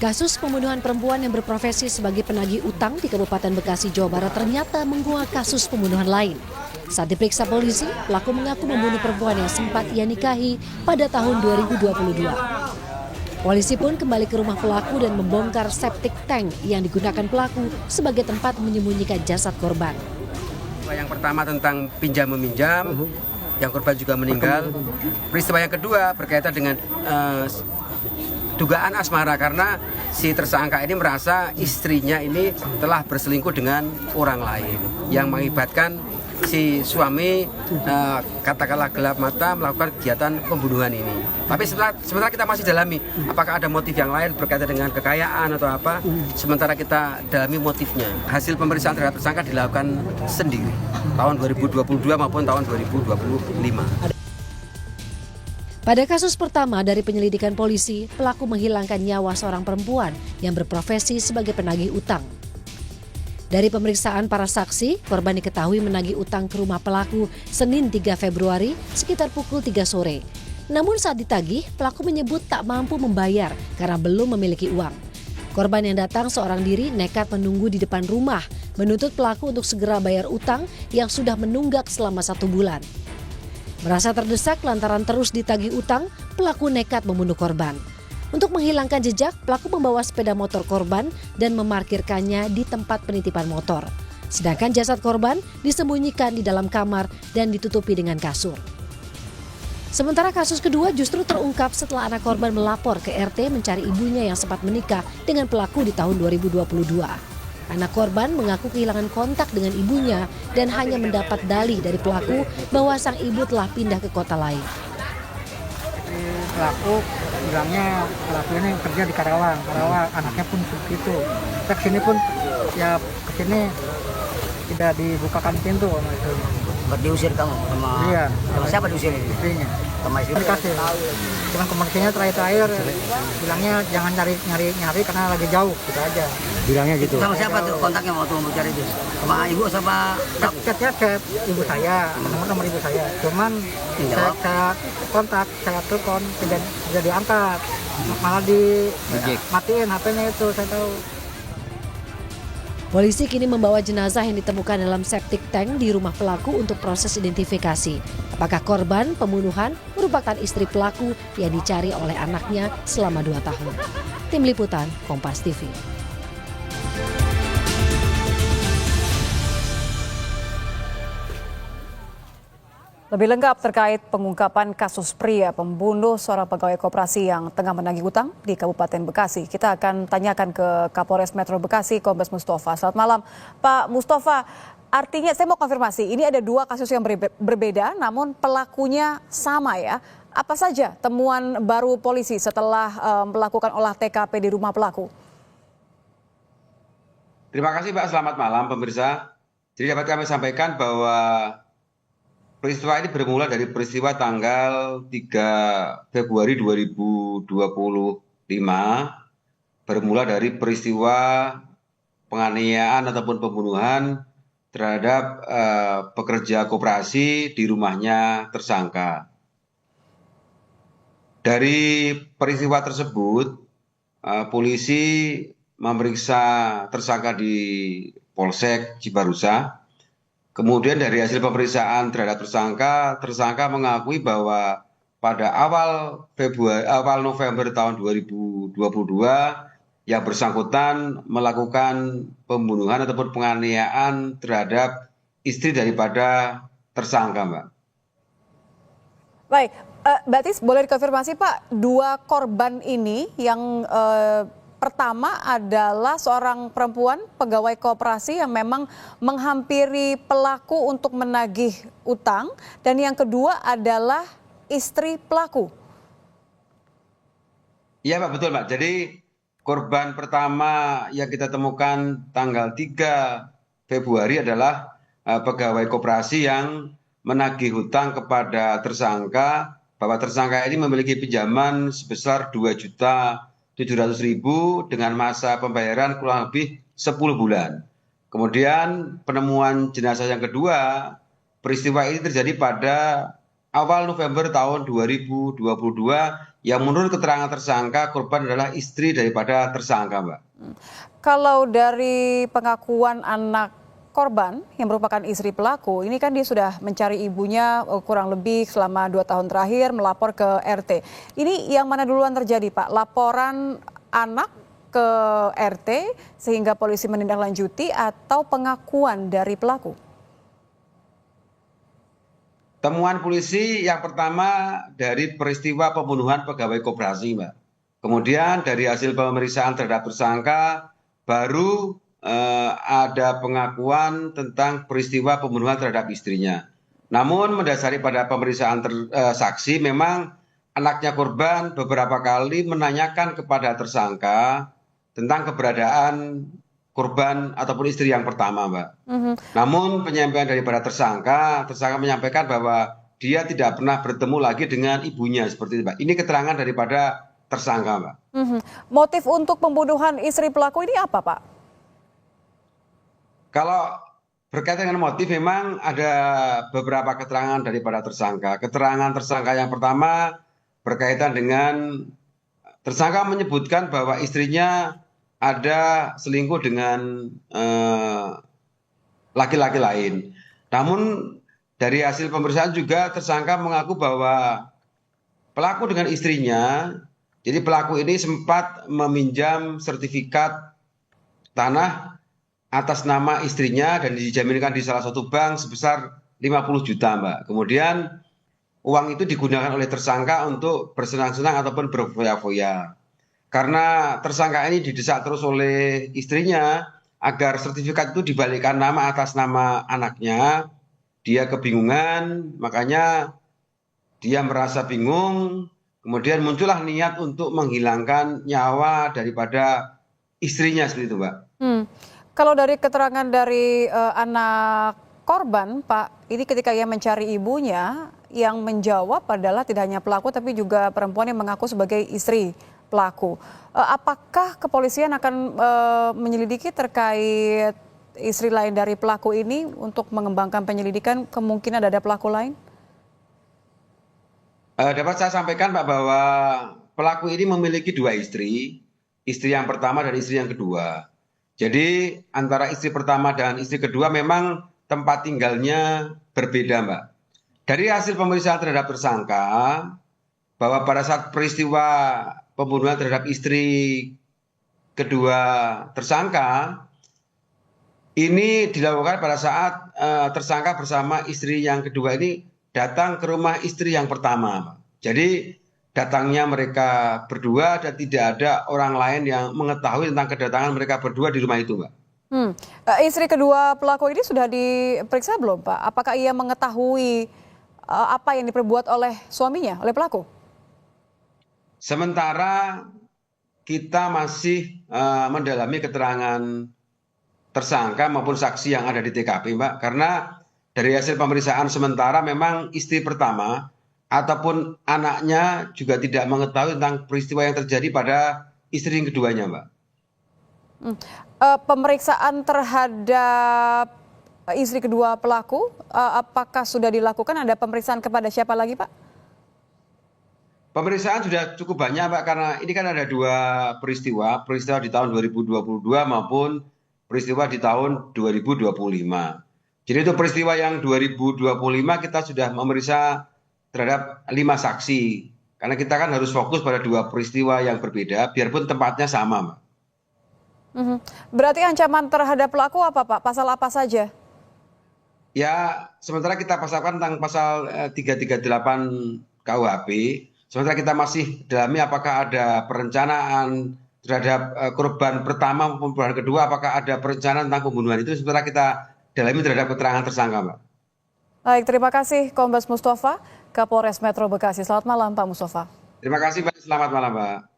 Kasus pembunuhan perempuan yang berprofesi sebagai penagih utang di Kabupaten Bekasi, Jawa Barat ternyata menguak kasus pembunuhan lain. Saat diperiksa polisi, pelaku mengaku membunuh perempuan yang sempat ia nikahi pada tahun 2022. Polisi pun kembali ke rumah pelaku dan membongkar septic tank yang digunakan pelaku sebagai tempat menyembunyikan jasad korban. Yang pertama tentang pinjam-meminjam, yang korban juga meninggal. Peristiwa yang kedua berkaitan dengan dugaan asmara karena si tersangka ini merasa istrinya ini telah berselingkuh dengan orang lain yang mengakibatkan si suami katakanlah gelap mata melakukan kegiatan pembunuhan ini. Tapi sementara kita masih dalami apakah ada motif yang lain berkaitan dengan kekayaan atau apa. Sementara kita dalami motifnya. Hasil pemeriksaan terhadap tersangka dilakukan sendiri tahun 2022 maupun tahun 2025. Pada kasus pertama dari penyelidikan polisi, pelaku menghilangkan nyawa seorang perempuan yang berprofesi sebagai penagih utang. Dari pemeriksaan para saksi, korban diketahui menagih utang ke rumah pelaku Senin 3 Februari sekitar pukul 3 sore. Namun saat ditagih, pelaku menyebut tak mampu membayar karena belum memiliki uang. Korban yang datang seorang diri nekat menunggu di depan rumah, menuntut pelaku untuk segera bayar utang yang sudah menunggak selama 1 bulan. Merasa terdesak lantaran terus ditagih utang, pelaku nekat membunuh korban. Untuk menghilangkan jejak, pelaku membawa sepeda motor korban dan memarkirkannya di tempat penitipan motor. Sedangkan jasad korban disembunyikan di dalam kamar dan ditutupi dengan kasur. Sementara kasus kedua justru terungkap setelah anak korban melapor ke RT mencari ibunya yang sempat menikah dengan pelaku di tahun 2022. Anak korban mengaku kehilangan kontak dengan ibunya dan hanya mendapat dalih dari pelaku bahwa sang ibu telah pindah ke kota lain. Pelaku bilangnya pelaku ini kerja di Karawang, anaknya pun begitu. Kita kesini pun ya kesini tidak dibukakan pintu sama itu. Diusir kamu sama, iya, sama siapa diusir ini? Istrinya. Sama istri. Dikasih. Cuman komunikasinya terakhir bilangnya jangan nyari karena lagi jauh gitu aja. Bilangnya gitu. Sama siapa tuh kontaknya waktu mau cari itu? Sama ibu sama Chat ibu saya, nomor ibu saya. Cuman saya kontak, saya telepon tidak diangkat. Malah dimatiin HP-nya itu, saya tahu. Polisi kini membawa jenazah yang ditemukan dalam septic tank di rumah pelaku untuk proses identifikasi. Apakah korban pembunuhan merupakan istri pelaku yang dicari oleh anaknya selama 2 tahun. Tim Liputan, Kompas TV. Lebih lengkap terkait pengungkapan kasus pria pembunuh seorang pegawai koperasi yang tengah menagih utang di Kabupaten Bekasi. Kita akan tanyakan ke Kapolres Metro Bekasi, Kombes Mustafa. Selamat malam, Pak Mustafa. Artinya saya mau konfirmasi, ini ada 2 kasus yang berbeda, namun pelakunya sama ya. Apa saja temuan baru polisi setelah melakukan olah TKP di rumah pelaku? Terima kasih Pak, selamat malam pemirsa. Jadi dapat kami sampaikan bahwa peristiwa ini bermula dari peristiwa tanggal 3 Februari 2025, bermula dari peristiwa penganiayaan ataupun pembunuhan terhadap pekerja koperasi di rumahnya tersangka. Dari peristiwa tersebut, polisi memeriksa tersangka di Polsek Cibarusah. Kemudian dari hasil pemeriksaan terhadap tersangka mengakui bahwa pada awal November tahun 2022 yang bersangkutan melakukan pembunuhan ataupun penganiayaan terhadap istri daripada tersangka, Mbak. Baik, berarti boleh dikonfirmasi Pak, 2 korban ini yang pertama adalah seorang perempuan pegawai koperasi yang memang menghampiri pelaku untuk menagih utang, dan yang kedua adalah istri pelaku. Iya Pak, betul Pak. Jadi korban pertama yang kita temukan tanggal 3 Februari adalah pegawai koperasi yang menagih hutang kepada tersangka, bahwa tersangka ini memiliki pinjaman sebesar 2.700.000 dengan masa pembayaran kurang lebih 10 bulan. Kemudian penemuan jenazah yang kedua, peristiwa ini terjadi pada awal November tahun 2022 yang menurut keterangan tersangka korban adalah istri daripada tersangka, Mbak. Kalau dari pengakuan anak korban yang merupakan istri pelaku, ini kan dia sudah mencari ibunya kurang lebih selama 2 tahun terakhir, melapor ke RT. Ini yang mana duluan terjadi, Pak? Laporan anak ke RT sehingga polisi menindaklanjuti atau pengakuan dari pelaku? Temuan polisi yang pertama dari peristiwa pembunuhan pegawai koperasi, Mbak. Kemudian dari hasil pemeriksaan terhadap tersangka baru ada pengakuan tentang peristiwa pembunuhan terhadap istrinya. Namun mendasari pada pemeriksaan saksi, memang anaknya korban beberapa kali menanyakan kepada tersangka tentang keberadaan korban ataupun istri yang pertama, Mbak. Namun penyampaian daripada tersangka menyampaikan bahwa dia tidak pernah bertemu lagi dengan ibunya seperti itu, Mbak. Ini keterangan daripada tersangka, Mbak. Motif untuk pembunuhan istri pelaku ini apa, Pak? Kalau berkaitan dengan motif, memang ada beberapa keterangan daripada tersangka. Keterangan tersangka yang pertama berkaitan dengan tersangka menyebutkan bahwa istrinya ada selingkuh dengan laki-laki lain. Namun dari hasil pemeriksaan juga tersangka mengaku bahwa pelaku dengan istrinya, jadi pelaku ini sempat meminjam sertifikat tanah atas nama istrinya dan dijaminkan di salah satu bank sebesar 50 juta, Mbak. Kemudian uang itu digunakan oleh tersangka untuk bersenang-senang ataupun berfoya-foya. Karena tersangka ini didesak terus oleh istrinya agar sertifikat itu dibalikkan nama atas nama anaknya, dia kebingungan, makanya dia merasa bingung, kemudian muncullah niat untuk menghilangkan nyawa daripada istrinya seperti itu, Mbak. Kalau dari keterangan dari anak korban, Pak, ini ketika ia mencari ibunya, yang menjawab adalah tidak hanya pelaku tapi juga perempuan yang mengaku sebagai istri pelaku. Apakah kepolisian akan menyelidiki terkait istri lain dari pelaku ini untuk mengembangkan penyelidikan, kemungkinan ada pelaku lain? Dapat saya sampaikan, Pak, bahwa pelaku ini memiliki 2 istri, istri yang pertama dan istri yang kedua. Jadi antara istri pertama dan istri kedua memang tempat tinggalnya berbeda, Mbak. Dari hasil pemeriksaan terhadap tersangka, bahwa pada saat peristiwa pembunuhan terhadap istri kedua tersangka, ini dilakukan pada saat tersangka bersama istri yang kedua ini datang ke rumah istri yang pertama. Jadi datangnya mereka berdua dan tidak ada orang lain yang mengetahui tentang kedatangan mereka berdua di rumah itu, Mbak. Istri kedua pelaku ini sudah diperiksa belum, Pak? Apakah ia mengetahui apa yang diperbuat oleh suaminya, oleh pelaku? Sementara kita masih mendalami keterangan tersangka maupun saksi yang ada di TKP, Mbak. Karena dari hasil pemeriksaan sementara memang istri pertama ataupun anaknya juga tidak mengetahui tentang peristiwa yang terjadi pada istri yang keduanya, Mbak. Pemeriksaan terhadap istri kedua pelaku, apakah sudah dilakukan? Ada pemeriksaan kepada siapa lagi, Pak? Pemeriksaan sudah cukup banyak, Pak, karena ini kan ada 2 peristiwa di tahun 2022 maupun peristiwa di tahun 2025. Jadi itu peristiwa yang 2025 kita sudah memeriksa terhadap 5 saksi. Karena kita kan harus fokus pada 2 peristiwa yang berbeda, biarpun tempatnya sama, Mbak. Berarti ancaman terhadap pelaku apa, Pak? Pasal apa saja? Ya, sementara kita pasalkan tentang pasal 338 KUHP. Sementara kita masih dalami apakah ada perencanaan terhadap korban pertama maupun korban kedua, apakah ada perencanaan tentang pembunuhan itu, sementara kita dalami terhadap keterangan tersangka, Mbak. Baik, terima kasih Kombes Mustafa, Kapolres Metro Bekasi. Selamat malam, Pak Mustafa. Terima kasih, Mbak. Selamat malam, Mbak.